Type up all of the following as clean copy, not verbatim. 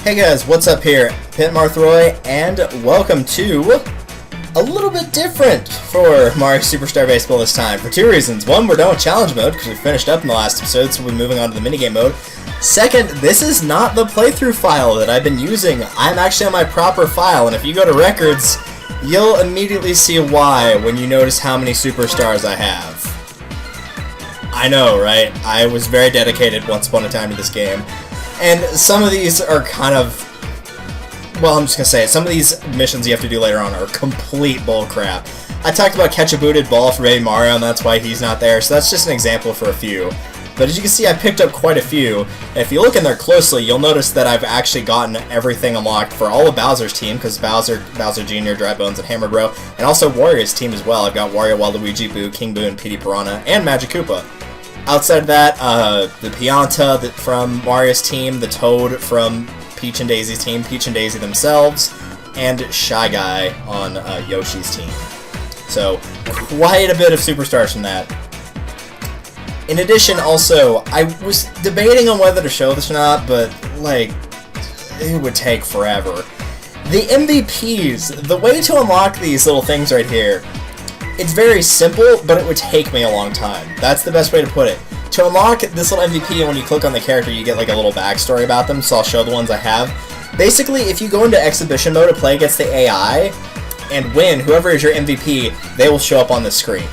Hey guys, what's up here? pitmarthroy, and welcome to a little bit different for Mario Superstar Baseball this time, for two reasons. One, we're done with challenge mode because we finished up in the last episode, so we're moving on to the minigame mode. Second, this is not the playthrough file that I've been using. I'm actually on my proper file, and if you go to records, you'll immediately see why when you notice how many superstars I have. I know, right? I was very dedicated once upon a time to this game. And some of these are kind of, well, I'm just going to say it. Some of these missions you have to do later on are complete bullcrap. I talked about catch a booted ball for Baby Mario, and that's why he's not there, so that's just an example for a few. But as you can see, I picked up quite a few. And if you look in there closely, you'll notice that I've actually gotten everything unlocked for all of Bowser's team, because Bowser Jr., Dry Bones, and Hammer Bro, and also Wario's team as well. I've got Wario, Waluigi, Boo, King Boo, and Petey Piranha, and Magic Koopa. Outside of that, the Pianta from Mario's team, the Toad from Peach and Daisy's team, Peach and Daisy themselves, and Shy Guy on Yoshi's team. So, quite a bit of superstars from that. In addition, also, I was debating on whether to show this or not, but, like, it would take forever. The MVPs, the way to unlock these little things right here, it's very simple, but it would take me a long time. That's the best way to put it. To unlock this little MVP, when you click on the character, you get like a little backstory about them, so I'll show the ones I have. Basically, if you go into exhibition mode to play against the AI and win, whoever is your MVP, they will show up on the screen.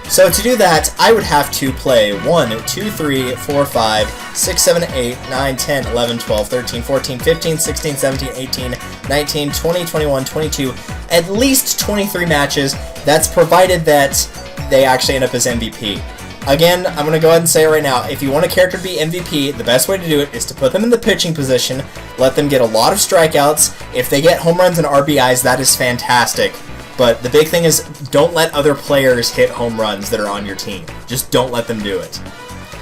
So to do that, I would have to play 1, 2, 3, 4, 5, 6, 7, 8, 9, 10, 11, 12, 13, 14, 15, 16, 17, 18, 19, 20, 21, 22, at least 23 matches. That's provided that they actually end up as MVP. Again, I'm going to go ahead and say it right now. If you want a character to be MVP, the best way to do it is to put them in the pitching position, let them get a lot of strikeouts. If they get home runs and RBIs, that is fantastic. But the big thing is, don't let other players hit home runs that are on your team. Just don't let them do it.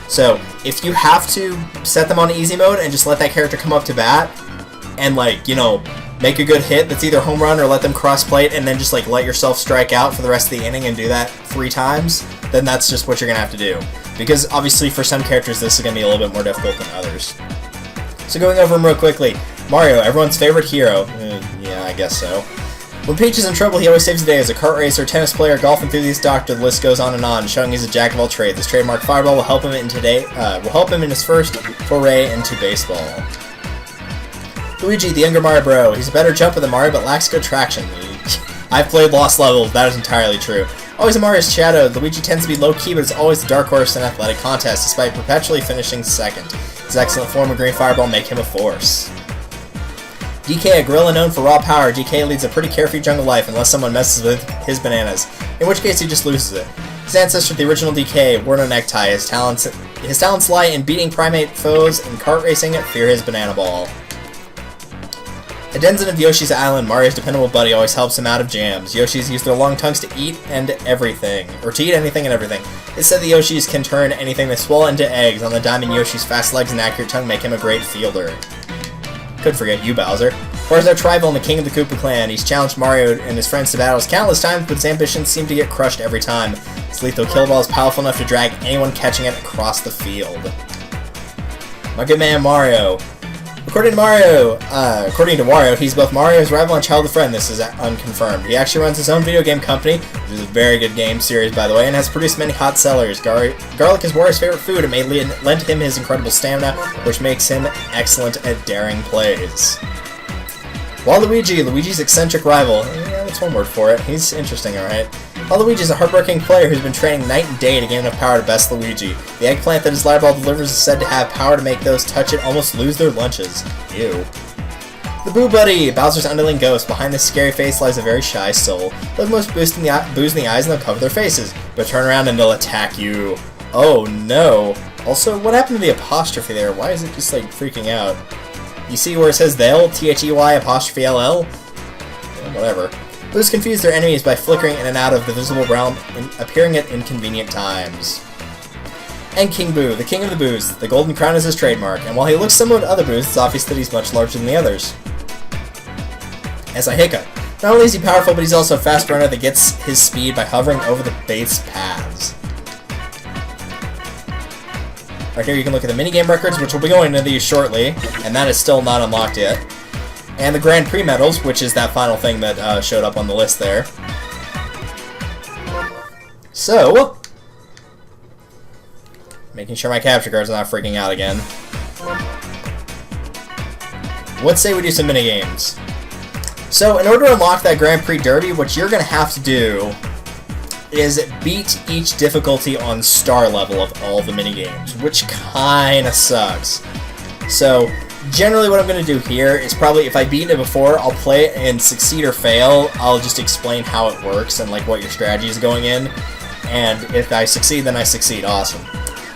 So, if you have to set them on easy mode and just let that character come up to bat and, like, you know, make a good hit that's either home run or let them cross plate and then just, like, let yourself strike out for the rest of the inning and do that 3 times, then that's just what you're going to have to do. Because, obviously, for some characters, this is going to be a little bit more difficult than others. So, going over them real quickly. Mario, everyone's favorite hero. Yeah, I guess so. When Peach is in trouble, he always saves the day as a kart racer, tennis player, golf enthusiast, doctor. The list goes on, showing he's a jack of all trades. His trademark Fireball will help him in his first foray into baseball. Luigi, the younger Mario bro. He's a better jumper than Mario, but lacks good traction. I've played Lost Levels. That is entirely true. Always a Mario's shadow, Luigi tends to be low-key, but is always the dark horse in athletic contests, despite perpetually finishing second. His excellent form of Green Fireball make him a force. DK, a gorilla known for raw power, DK leads a pretty carefree jungle life unless someone messes with his bananas, in which case he just loses it. His ancestor, the original DK, wore no necktie. His talents lie in beating primate foes and kart racing. Fear his banana ball. A denizen of Yoshi's Island, Mario's dependable buddy always helps him out of jams. Yoshis use their long tongues to eat anything and everything. It's said the Yoshis can turn anything they swallow into eggs. On the diamond, Yoshi's fast legs and accurate tongue make him a great fielder. Could forget you, Bowser. Warzard Tribal and the king of the Koopa clan. He's challenged Mario and his friends to battles countless times, but his ambitions seem to get crushed every time. His lethal kill ball is powerful enough to drag anyone catching it across the field. My good man, Mario. According to Wario, he's both Mario's rival and childhood friend. This is unconfirmed. He actually runs his own video game company, which is a very good game series, by the way, and has produced many hot sellers. Garlic is Wario's favorite food and may lend him his incredible stamina, which makes him excellent at daring plays. Waluigi, Luigi's eccentric rival. Yeah, that's one word for it. He's interesting, alright. Waluigi's a hardworking player who's been training night and day to gain enough power to best Luigi. The eggplant that his light ball delivers is said to have power to make those touch it almost lose their lunches. Ew. The Boo Buddy, Bowser's underling ghost. Behind this scary face lies a very shy soul. They'll most boos in the eyes and they'll cover their faces, but turn around and they'll attack you. Oh no. Also, what happened to the apostrophe there? Why is it just like freaking out? You see where it says they'll? T-H-E-Y apostrophe L-L? Yeah, whatever. Boos confuse their enemies by flickering in and out of the visible realm and appearing at inconvenient times. And King Boo, the king of the Boos. The golden crown is his trademark, and while he looks similar to other Boos, it's obvious that he's much larger than the others. As I hiccup. Not only is he powerful, but he's also a fast runner that gets his speed by hovering over the base paths. Right here you can look at the minigame records, which we'll be going into these shortly, and that is still not unlocked yet. And the Grand Prix medals, which is that final thing that showed up on the list there. So, making sure my capture cards are not freaking out again. Let's say we do some minigames. So, in order to unlock that Grand Prix Derby, what you're going to have to do is beat each difficulty on star level of all the minigames, which kinda sucks. So, generally what I'm going to do here is probably, if I've beaten it before, I'll play it and succeed or fail. I'll just explain how it works and like what your strategy is going in. And if I succeed, then I succeed. Awesome.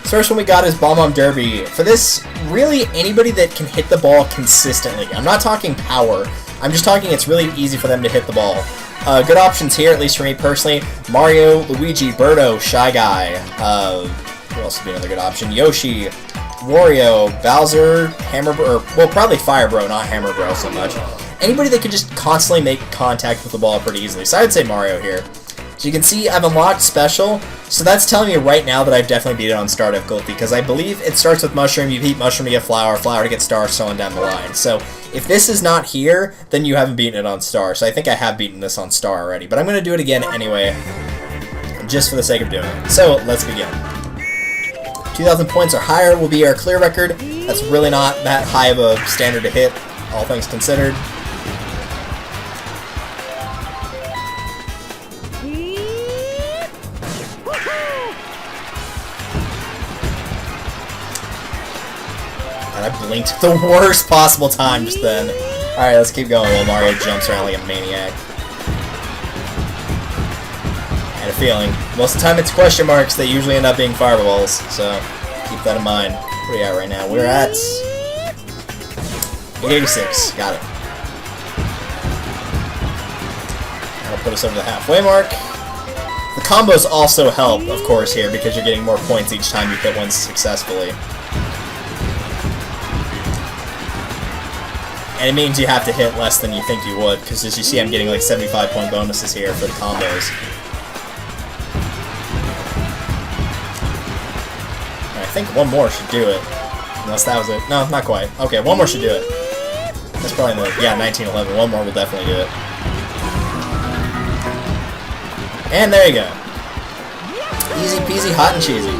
So first one we got is Bomb Bomb Derby. For this, really anybody that can hit the ball consistently. I'm not talking power. I'm just talking it's really easy for them to hit the ball. Good options here, at least for me personally. Mario, Luigi, Birdo, Shy Guy. Who else would be another good option? Yoshi, Wario, Bowser, Hammer Bro, well, probably Fire Bro, not Hammer Bro so much. Anybody that can just constantly make contact with the ball pretty easily. So I'd say Mario here. So you can see I've unlocked Special, so that's telling me right now that I've definitely beat it on Star difficulty, because I believe it starts with Mushroom, you beat Mushroom to get Flower, Flower to get Star, so on down the line. So if this is not here, then you haven't beaten it on Star, so I think I have beaten this on Star already, but I'm going to do it again anyway, just for the sake of doing it. So let's begin. 2,000 points or higher will be our clear record. That's really not that high of a standard to hit, all things considered. And I blinked at the worst possible time just then. Alright, let's keep going while Mario jumps around like a maniac. I had a feeling. Most of the time it's question marks that usually end up being fireballs, so keep that in mind. Where are we at right now? We're at 86. Got it. That'll put us over the halfway mark. The combos also help, of course, here, because you're getting more points each time you hit one successfully. And it means you have to hit less than you think you would, because as you see I'm getting like 75-point bonuses here for the combos. And I think one more should do it. Unless that was it. No, not quite. Okay, one more should do it. That's probably the, yeah, 1911. One more will definitely do it. And there you go. Easy peasy, hot and cheesy.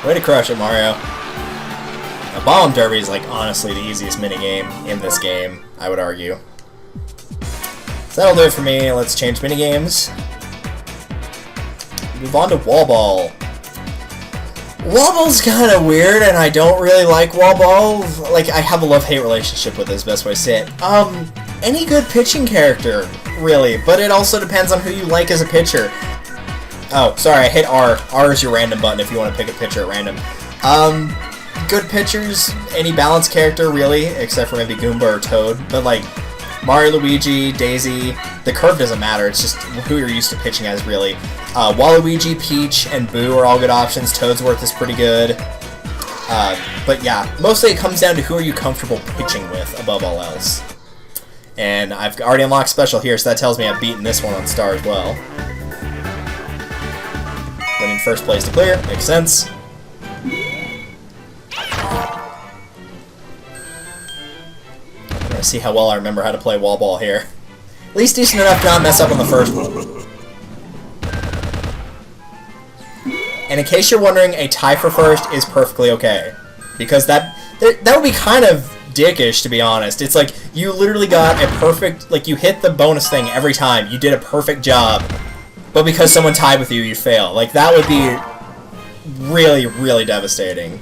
Way to crush it, Mario. Bomb Derby is, like, honestly the easiest minigame in this game, I would argue. So that'll do it for me. Let's change minigames. Move on to Wall Ball. Wall Ball's kind of weird, and I don't really like Wall Ball. Like, I have a love-hate relationship with it, is the best way to say it. Any good pitching character, really, but it also depends on who you like as a pitcher. Oh, sorry, I hit R. R is your random button if you want to pick a pitcher at random. Good pitchers, any balanced character really, except for maybe Goomba or Toad, but like Mario, Luigi, Daisy, the curve doesn't matter, it's just who you're used to pitching as really. Waluigi, Peach, and Boo are all good options. Toadsworth is pretty good. But yeah, mostly it comes down to who are you comfortable pitching with above all else. And I've already unlocked Special here, so that tells me I've beaten this one on Star as well. Winning first place to clear, makes sense. See how well I remember how to play Wall Ball here. At least decent enough to not mess up on the first one. And in case you're wondering, a tie for first is perfectly okay. Because that would be kind of dickish, to be honest. It's like, you literally got a perfect, like, you hit the bonus thing every time. You did a perfect job. But because someone tied with you, you fail. Like, that would be really, really devastating.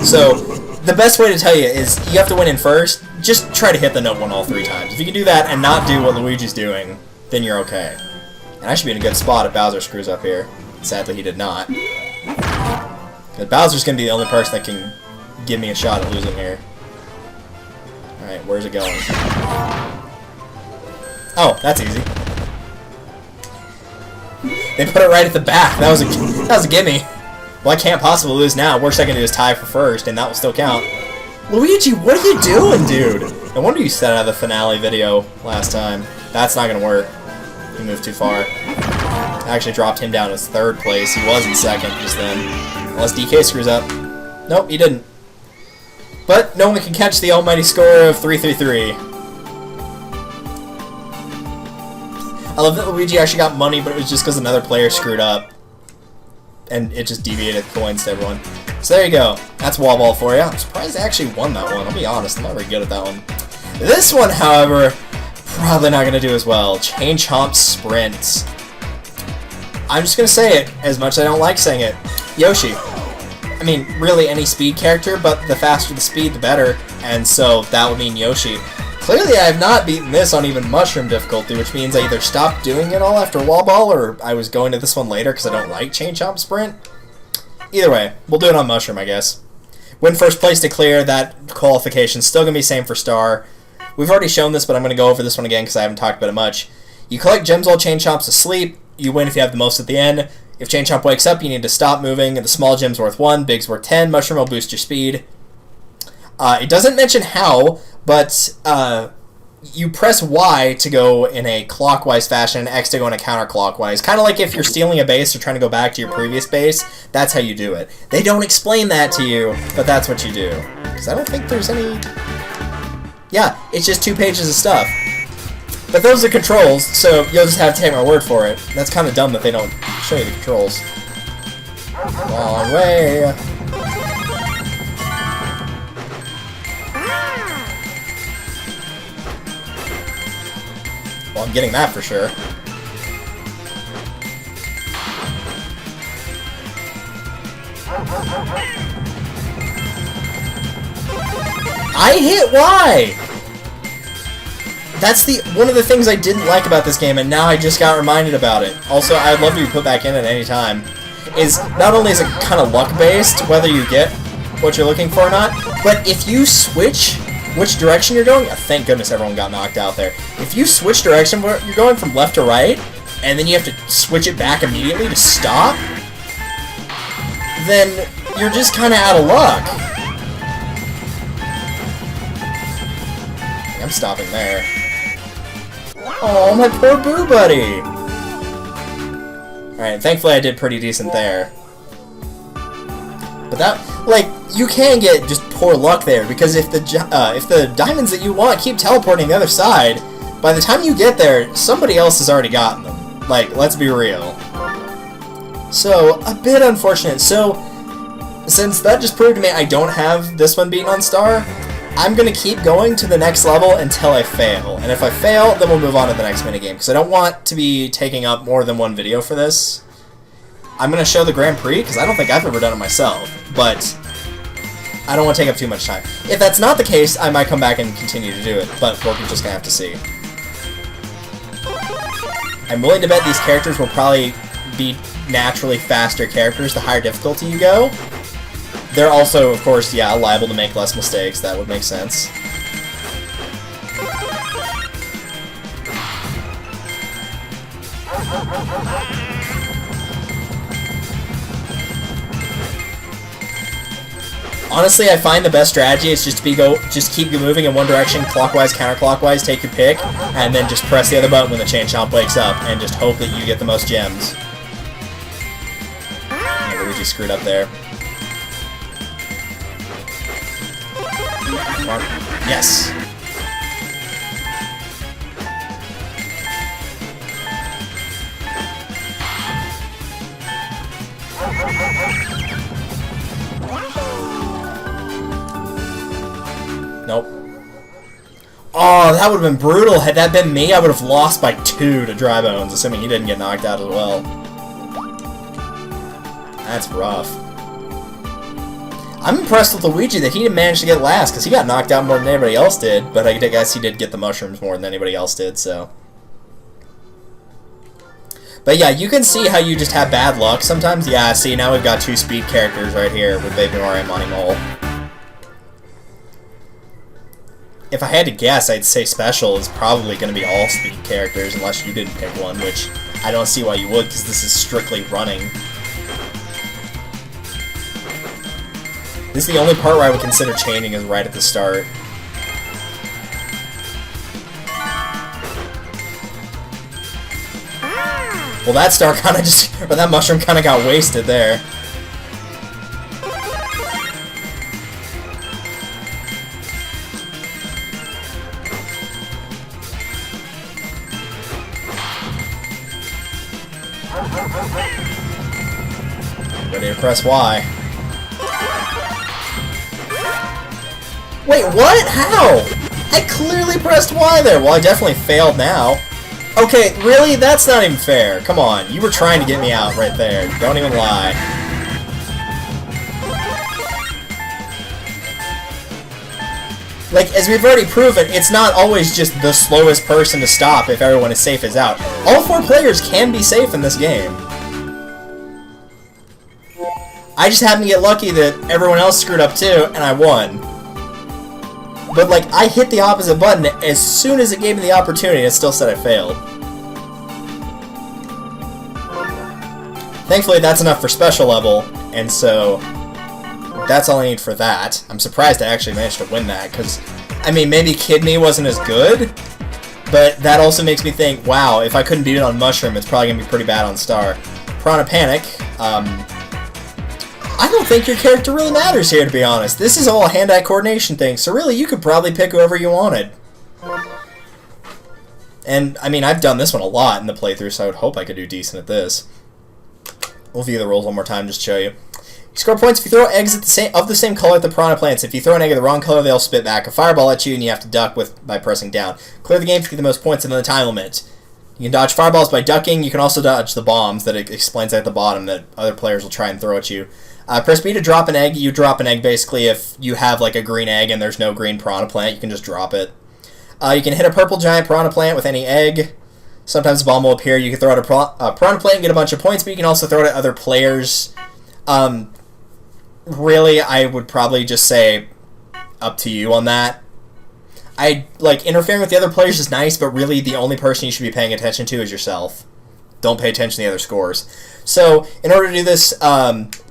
So, the best way to tell you is, you have to win in first, just try to hit the note 1 all 3 times. If you can do that and not do what Luigi's doing, then you're okay. And I should be in a good spot if Bowser screws up here. Sadly, he did not. But Bowser's going to be the only person that can give me a shot at losing here. Alright, where's it going? Oh, that's easy. They put it right at the back. That was a gimme. Well, I can't possibly lose now. Worst I can do is tie for first, and that will still count. Luigi, what are you doing, dude? No wonder you set out of the finale video last time. That's not gonna work. He moved too far. I actually dropped him down as 3rd place. He was in 2nd just then. Unless DK screws up. Nope, he didn't. But no one can catch the almighty score of 333. I love that Luigi actually got money, but it was just because another player screwed up. And it just deviated the coins to everyone. So there you go. That's Wall Ball for you. I'm surprised I actually won that one. I'll be honest, I'm not very good at that one. This one, however, probably not going to do as well. Chain Chomp Sprint. I'm just going to say it, as much as I don't like saying it. Yoshi. I mean, really any speed character, but the faster the speed, the better. And so that would mean Yoshi. Clearly, I have not beaten this on even Mushroom difficulty, which means I either stopped doing it all after Wall Ball, or I was going to this one later because I don't like Chain Chomp Sprint. Either way, we'll do it on Mushroom, I guess. Win first place to clear, that qualification's still going to be same for Star. We've already shown this, but I'm going to go over this one again because I haven't talked about it much. You collect gems while Chain Chomp's asleep. You win if you have the most at the end. If Chain Chomp wakes up, you need to stop moving. The small gem's worth 1, big's worth 10. Mushroom will boost your speed. It doesn't mention how, but you press Y to go in a clockwise fashion and X to go in a counterclockwise. Kind of like if you're stealing a base or trying to go back to your previous base, that's how you do it. They don't explain that to you, but that's what you do. Because I don't think there's any... Yeah, it's just 2 pages of stuff. But those are controls, so you'll just have to take my word for it. That's kind of dumb that they don't show you the controls. Long way. Well, I'm getting that for sure. I hit Y! That's one of the things I didn't like about this game, and now I just got reminded about it. Also, I'd love to be put back in at any time. Is not only is it kind of luck-based, whether you get what you're looking for or not, but if you switch which direction you're going, thank goodness everyone got knocked out there. If you switch direction, you're going from left to right, and then you have to switch it back immediately to stop, then you're just kind of out of luck. I'm stopping there. Oh, my poor Boo Buddy! Alright, thankfully I did pretty decent there. But that, like, you can get just poor luck there, because if the diamonds that you want keep teleporting the other side, by the time you get there, somebody else has already gotten them. Like, let's be real. So, a bit unfortunate. So, since that just proved to me I don't have this one beaten on Star, I'm going to keep going to the next level until I fail. And if I fail, then we'll move on to the next minigame, because I don't want to be taking up more than one video for this. I'm going to show the Grand Prix, because I don't think I've ever done it myself, but I don't want to take up too much time. If that's not the case, I might come back and continue to do it, but we're just going to have to see. I'm willing to bet these characters will probably be naturally faster characters the higher difficulty you go. They're also, of course, yeah, liable to make less mistakes. That would make sense. Honestly, I find the best strategy is just keep moving in one direction, clockwise, counterclockwise, take your pick, and then just press the other button when the Chain Chomp wakes up, and just hope that you get the most gems. Yeah, Luigi screwed up there. Yes. Nope. Oh, that would have been brutal. Had that been me, I would have lost by 2 to Dry Bones, assuming he didn't get knocked out as well. That's rough. I'm impressed with Luigi that he didn't manage to get last, because he got knocked out more than anybody else did, but I guess he did get the mushrooms more than anybody else did, so. But yeah, you can see how you just have bad luck sometimes. Yeah, see, now we've got 2 speed characters right here with Baby Mario and Monty Mole. If I had to guess, I'd say Special is probably going to be all speed characters, unless you didn't pick one, which I don't see why you would, because this is strictly running. This is the only part where I would consider chaining is right at the start. Well, that star kind of just, or that mushroom kind of got wasted there. Ready to press Y. Wait, what? How? I clearly pressed Y there. Well, I definitely failed now. Okay, really? That's not even fair. Come on. You were trying to get me out right there. Don't even lie. Like, as we've already proven, it's not always just the slowest person to stop if everyone is safe is out. All 4 players can be safe in this game. I just happened to get lucky that everyone else screwed up too, and I won. But, like, I hit the opposite button as soon as it gave me the opportunity, and it still said I failed. Thankfully, that's enough for special level, and so that's all I need for that. I'm surprised I actually managed to win that, because, I mean, maybe Kidney wasn't as good, but that also makes me think, wow, if I couldn't beat it on Mushroom, it's probably going to be pretty bad on Star. Piranha Panic, I don't think your character really matters here, to be honest. This is all a hand-eye coordination thing, so really you could probably pick whoever you wanted. And, I mean, I've done this one a lot in the playthrough, so I would hope I could do decent at this. We'll view the rules one more time just to show you. You score points if you throw eggs at of the same color at the piranha plants. If you throw an egg of the wrong color, they'll spit back a fireball at you, and you have to duck by pressing down. Clear the game to get the most points within the time limit. You can dodge fireballs by ducking. You can also dodge the bombs that it explains at the bottom that other players will try and throw at you. Press B to drop an egg. You drop an egg basically if you have like a green egg and there's no green piranha plant. You can just drop it. You can hit a purple giant piranha plant with any egg. Sometimes a bomb will appear. You can throw out a piranha plant and get a bunch of points, but you can also throw it at other players. Really, I would probably just say up to you on that. Like, interfering with the other players is nice, but really the only person you should be paying attention to is yourself. Don't pay attention to the other scores. So, in order to do this,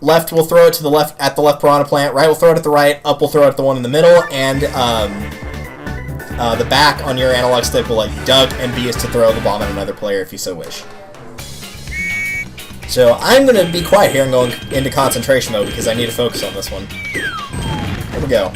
left will throw it to the left at the left piranha plant, right will throw it at the right, up will throw it at the one in the middle, and the back on your analog stick will like duck, and B is to throw the bomb at another player if you so wish. So, I'm going to be quiet here and go into concentration mode because I need to focus on this one. Here we go.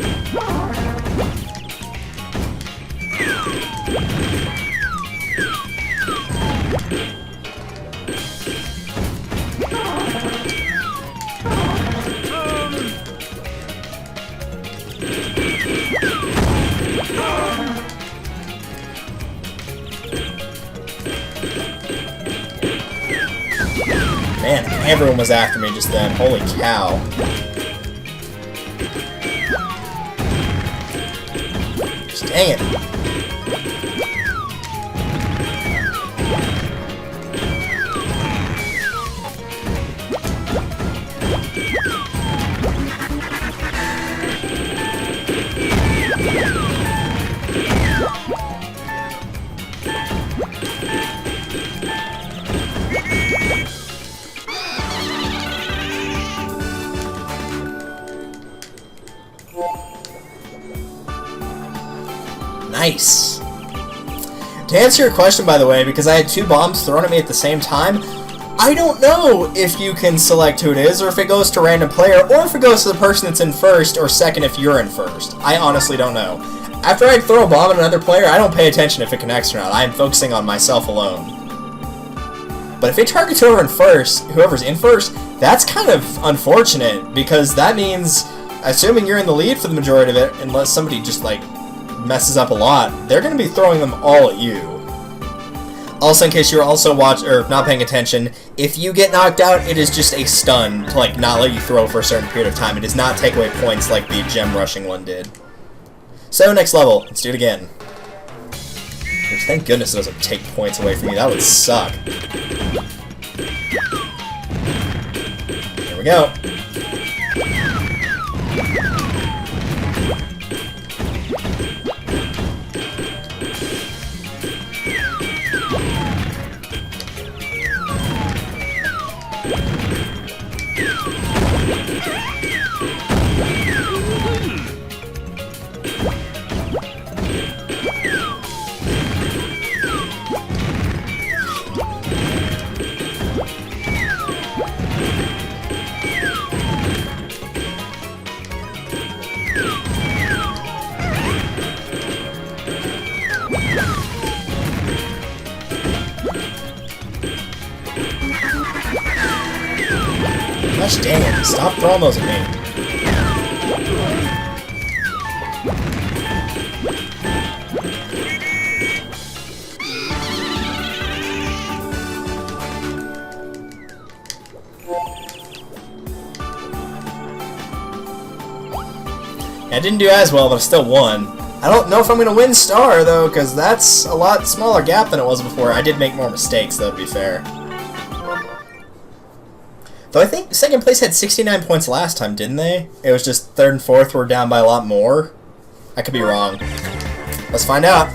Man, everyone was after me just then. Holy cow. Just dang it. Nice. To answer your question, by the way, because I had 2 bombs thrown at me at the same time, I don't know if you can select who it is, or if it goes to a random player, or if it goes to the person that's in first or second if you're in first. I honestly don't know. After I throw a bomb at another player, I don't pay attention if it connects or not. I am focusing on myself alone. But if it targets whoever's in first, that's kind of unfortunate, because that means, assuming you're in the lead for the majority of it, unless somebody just, like, messes up a lot, they're going to be throwing them all at you. Also, in case you're also not paying attention, if you get knocked out, it is just a stun to like not let you throw for a certain period of time. It does not take away points like the gem rushing one did. So next level, let's do it again. Which, thank goodness it doesn't take points away from me. That would suck. Here we go. Gosh dang it, stop throwing those at me. I didn't do as well, but I still won. I don't know if I'm going to win Star, though, because that's a lot smaller gap than it was before. I did make more mistakes, though, to be fair. Though I think second place had 69 points last time, didn't they? It was just third and fourth were down by a lot more. I could be wrong. Let's find out.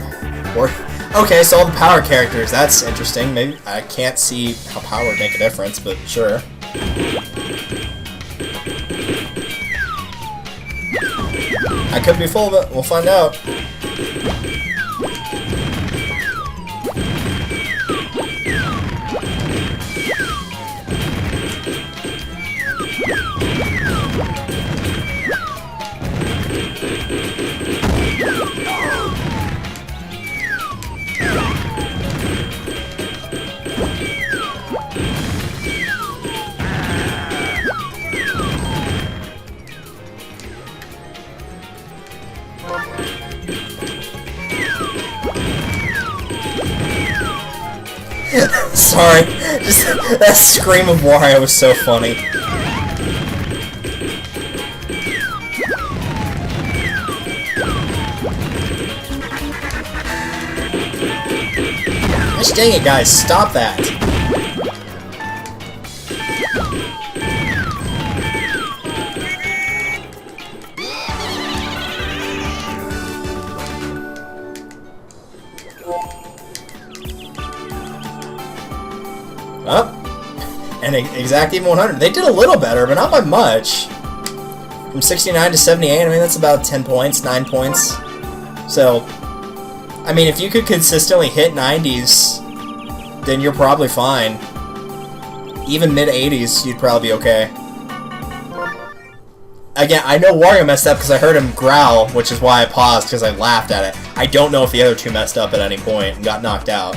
Okay, so all the power characters. That's interesting. Maybe I can't see how power would make a difference, but sure. I could be full of it. We'll find out. Sorry, just that scream of Wario was so funny. Gosh dang it, guys, stop that. Up, and exact even 100. They did a little better, but not by much. From 69 to 78, I mean, that's about 10 points, 9 points. So, I mean, if you could consistently hit 90s, then you're probably fine. Even mid-80s, you'd probably be okay. Again, I know Wario messed up because I heard him growl, which is why I paused, because I laughed at it. I don't know if the other two messed up at any point and got knocked out.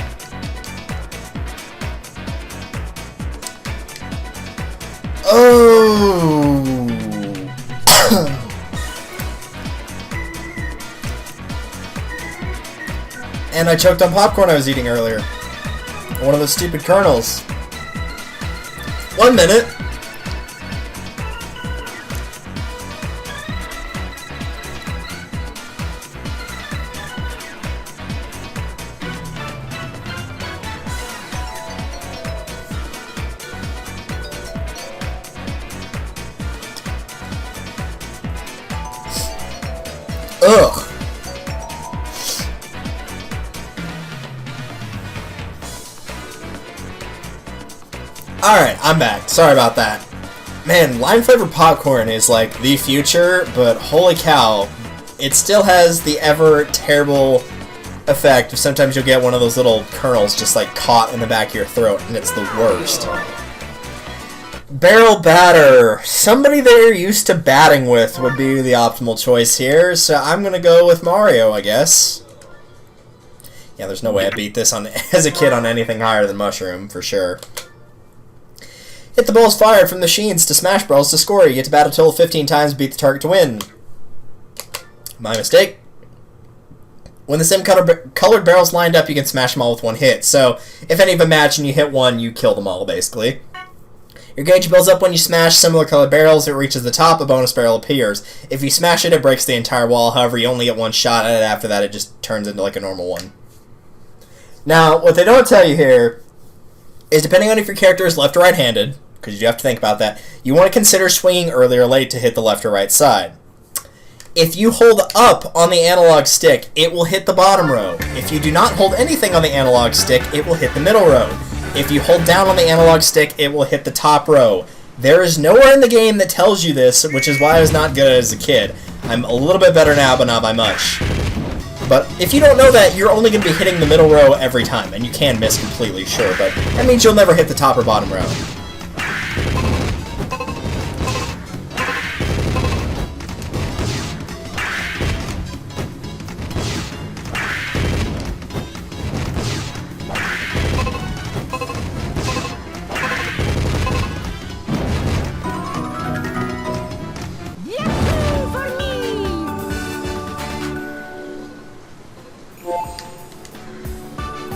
Oh! And I choked on popcorn I was eating earlier. One of those stupid kernels. 1 minute. Ugh. Alright, I'm back. Sorry about that. Man, lime-flavored popcorn is like the future, but holy cow, it still has the ever terrible effect of sometimes you'll get one of those little kernels just like caught in the back of your throat, and it's the worst. Barrel batter. Somebody they're used to batting with would be the optimal choice here, so I'm gonna go with Mario, I guess. Yeah, there's no way I beat this on as a kid on anything higher than Mushroom, for sure. Hit the balls fired from the Sheens to Smash Bros. To score. You get to bat a total of 15 times, beat the target to win. My mistake. When the same colored barrels lined up, you can smash them all with one hit. So, if any of them match and you hit one, you kill them all, basically. Your gauge builds up when you smash similar colored barrels. It reaches the top, a bonus barrel appears. If you smash it, it breaks the entire wall. However, you only get one shot at it. After that, it just turns into like a normal one. Now, what they don't tell you here is depending on if your character is left or right-handed, because you have to think about that, you want to consider swinging early or late to hit the left or right side. If you hold up on the analog stick, it will hit the bottom row. If you do not hold anything on the analog stick, it will hit the middle row. If you hold down on the analog stick, it will hit the top row. There is nowhere in the game that tells you this, which is why I was not good at it as a kid. I'm a little bit better now, but not by much. But if you don't know that, you're only going to be hitting the middle row every time, and you can miss completely, sure, but that means you'll never hit the top or bottom row.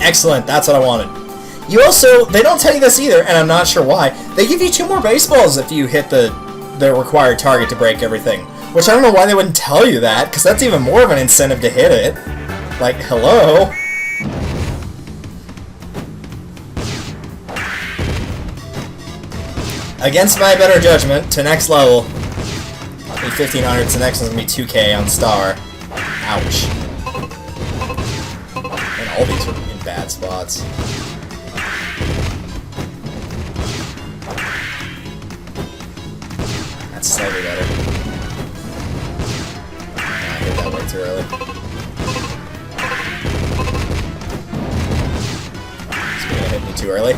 Excellent, that's what I wanted. You also, they don't tell you this either, and I'm not sure why. They give you 2 more baseballs if you hit the required target to break everything. Which I don't know why they wouldn't tell you that, because that's even more of an incentive to hit it. Like, hello? Against my better judgment, to next level. 1500, so next one's gonna be 2K on Star. Ouch. And all these are in bad spots. That's slightly better. I hit that way too early. It's gonna hit me too early.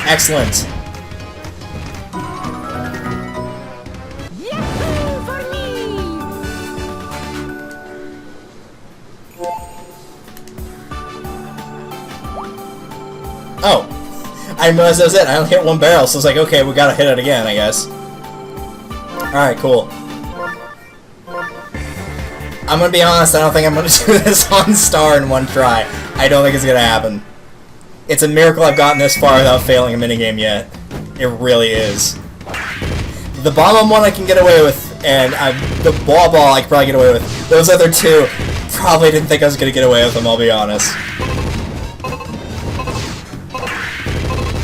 Excellent. Yahoo for me! Oh, I didn't realize that was it. I only hit 1 barrel, so I was like, okay, we gotta hit it again, I guess. Alright, cool. I'm gonna be honest, I don't think I'm gonna do this on Star in 1 try. I don't think it's gonna happen. It's a miracle I've gotten this far without failing a minigame yet. It really is. The bomb one I can get away with, and the ball I could probably get away with. Those other 2, probably didn't think I was gonna get away with them, I'll be honest.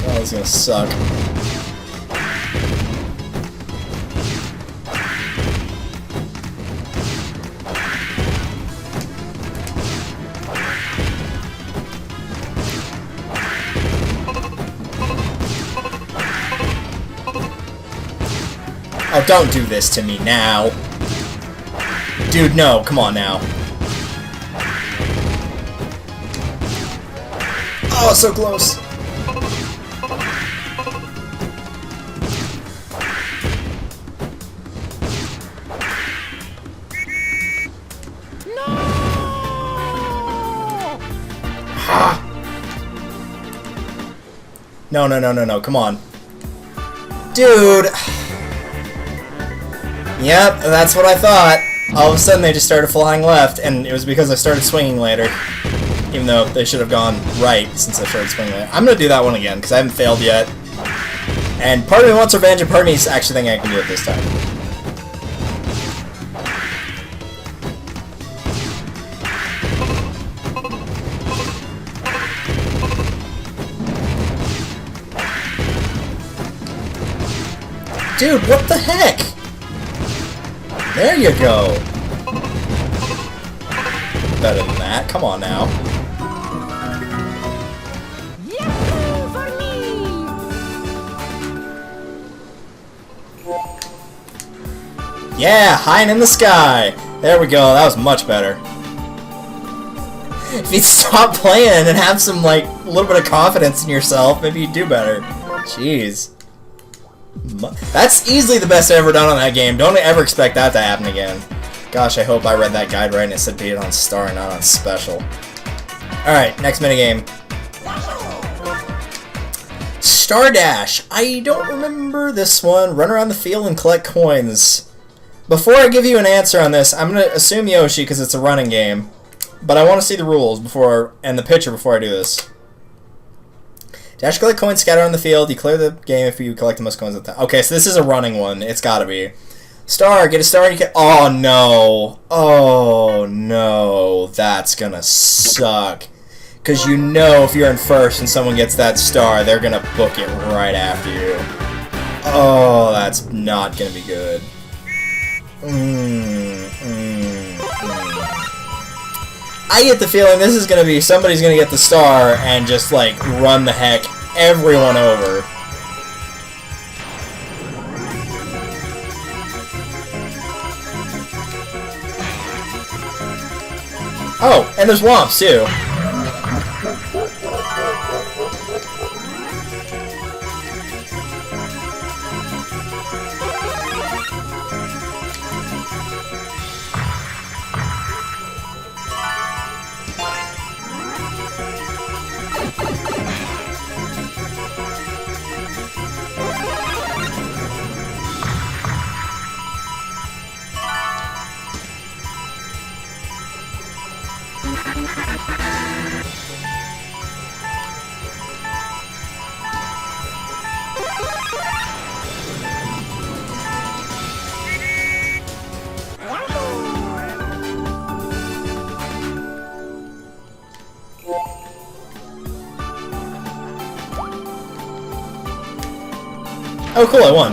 Oh, this is gonna suck. Oh, don't do this to me now. Dude, no, come on now. Oh, so close. No, no, no, no, no, come on. Dude. Yep, that's what I thought. All of a sudden they just started flying left, and it was because I started swinging later. Even though they should have gone right since I started swinging later. I'm gonna do that one again, because I haven't failed yet. And part of me wants revenge, and part of me is actually thinking I can do it this time. Dude, what the heck? There you go. Better than that. Come on now. Yahoo for me! Yeah, high and in the sky. There we go. That was much better. If you'd stop playing and have some, like, a little bit of confidence in yourself, maybe you'd do better. Jeez. That's easily the best I've ever done on that game. Don't ever expect that to happen again. Gosh, I hope I read that guide right and it said beat it on Star, not on Special. Alright, next minigame. Star Dash. I don't remember this one. Run around the field and collect coins. Before I give you an answer on this, I'm going to assume Yoshi because it's a running game. But I want to see the rules before and the picture before I do this. Dash, collect coins scattered on the field. You clear the game if you collect the most coins at the time. Okay, so this is a running one. It's gotta be. Star, get a star and you can... Oh, no. Oh, no. That's gonna suck. Because you know if you're in first and someone gets that star, they're gonna book it right after you. Oh, that's not gonna be good. I get the feeling this is gonna be somebody's gonna get the star and just like run the heck everyone over. Oh, and there's Womps too. Oh, cool, I won.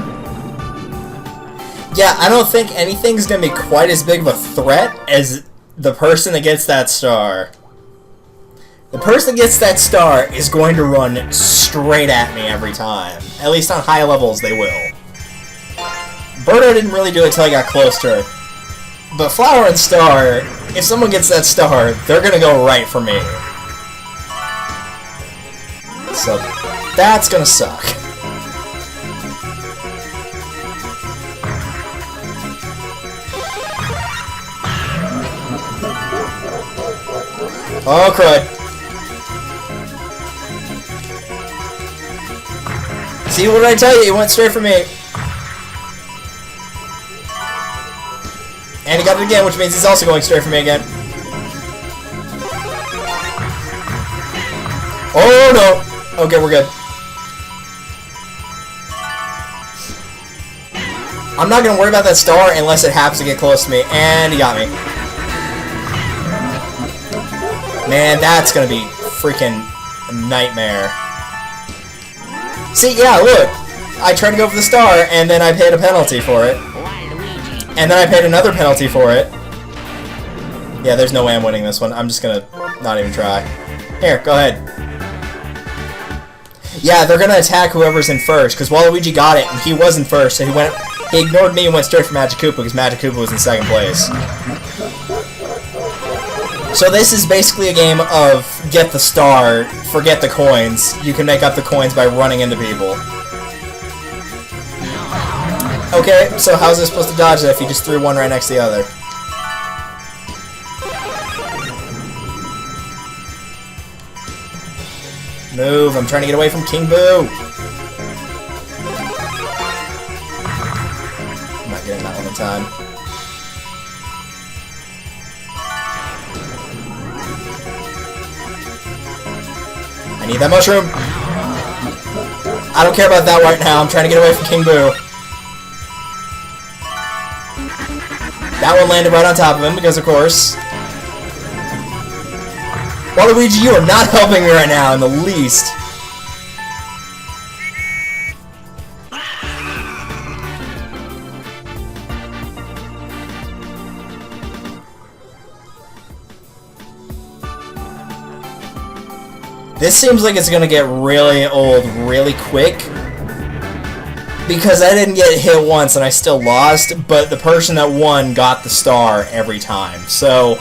Yeah, I don't think anything's gonna be quite as big of a threat as the person that gets that star. The person that gets that star is going to run straight at me every time. At least on high levels, they will. Birdo didn't really do it till I got close to her. But Flower and Star, if someone gets that star, they're gonna go right for me. So, that's gonna suck. Oh, crud. See, what did I tell you? He went straight for me. And he got it again, which means he's also going straight for me again. Oh, no. Okay, we're good. I'm not going to worry about that star unless it happens to get close to me. And he got me. Man, that's going to be freaking a nightmare. See, yeah, look. I tried to go for the star, and then I paid a penalty for it. And then I paid another penalty for it. Yeah, there's no way I'm winning this one. I'm just gonna not even try. Here, go ahead. Yeah, they're gonna attack whoever's in first, because Waluigi got it, and he was in first, so he ignored me and went straight for Magic Koopa, because Magic Koopa was in second place. So this is basically a game of get the star, forget the coins. You can make up the coins by running into people. Okay, so how's it supposed to dodge that if you just threw one right next to the other? Move, I'm trying to get away from King Boo! I'm not getting that one in time. I need that mushroom! I don't care about that right now, I'm trying to get away from King Boo. That one landed right on top of him, because of course. Waluigi, you are not helping me right now in the least. This seems like it's gonna get really old really quick. Because I didn't get hit once and I still lost, but the person that won got the star every time. So,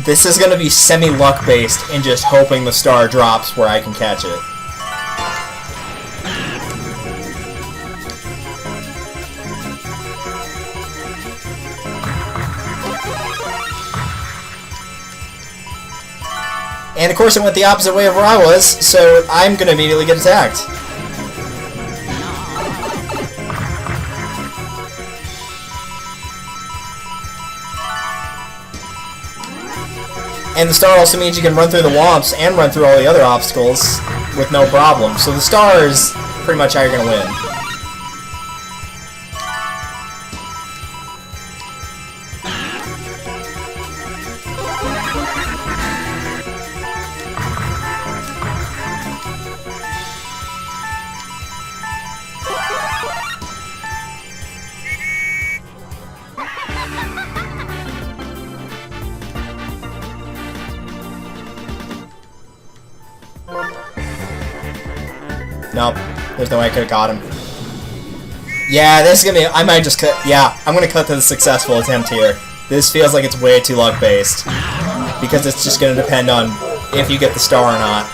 this is going to be semi-luck based and just hoping the star drops where I can catch it. And of course it went the opposite way of where I was, so I'm going to immediately get attacked. And the star also means you can run through the womps and run through all the other obstacles with no problem. So the star is pretty much how you're going to win. Nope, there's no way I could have got him. Yeah, this is gonna be. I might just cut. Yeah, I'm gonna cut to the successful attempt here. This feels like it's way too luck based. Because it's just gonna depend on if you get the star or not.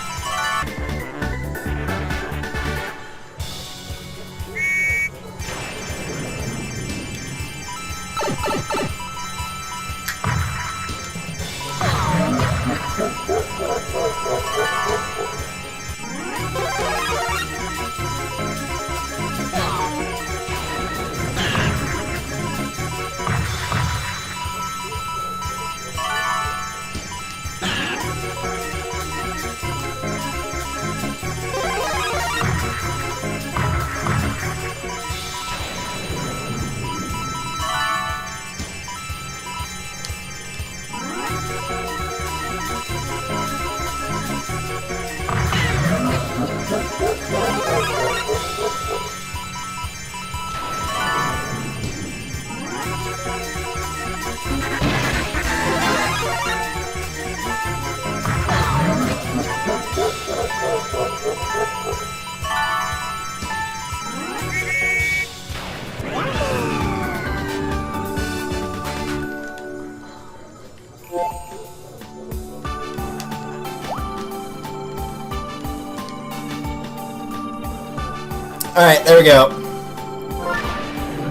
Alright, there we go.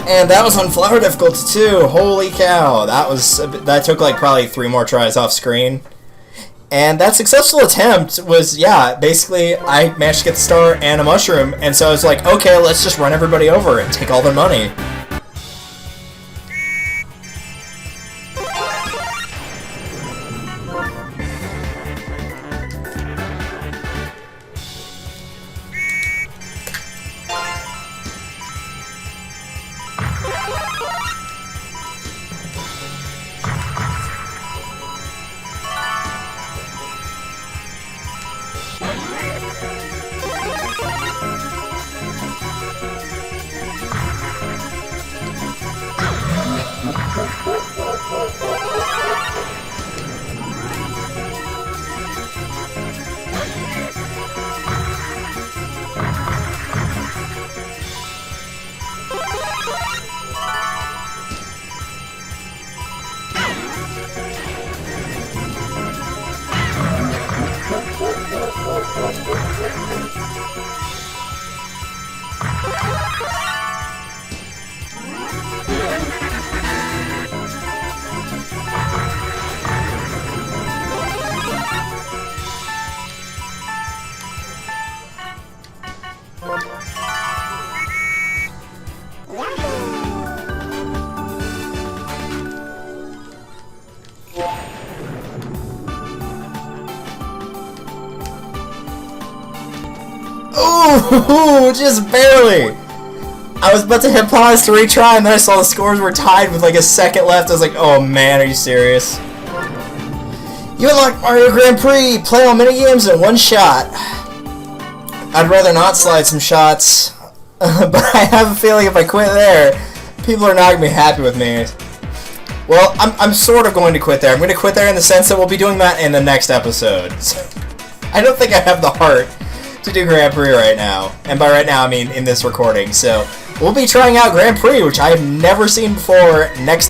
And that was on flower difficulty too. Holy cow. That took like probably 3 more tries off screen. And that successful attempt was, yeah, basically I managed to get the star and a mushroom, and so I was like, okay, let's just run everybody over and take all their money. Ooh, just barely! I was about to hit pause to retry, and then I saw the scores were tied with like a second left. I was like, oh man, are you serious? You unlocked Mario Grand Prix! Play all minigames in one shot. I'd rather not slide some shots, but I have a feeling if I quit there, people are not going to be happy with me. Well, I'm sort of going to quit there. I'm going to quit there in the sense that we'll be doing that in the next episode. I don't think I have the heart to do Grand Prix right now. And by right now, I mean in this recording. So, we'll be trying out Grand Prix, which I have never seen before, next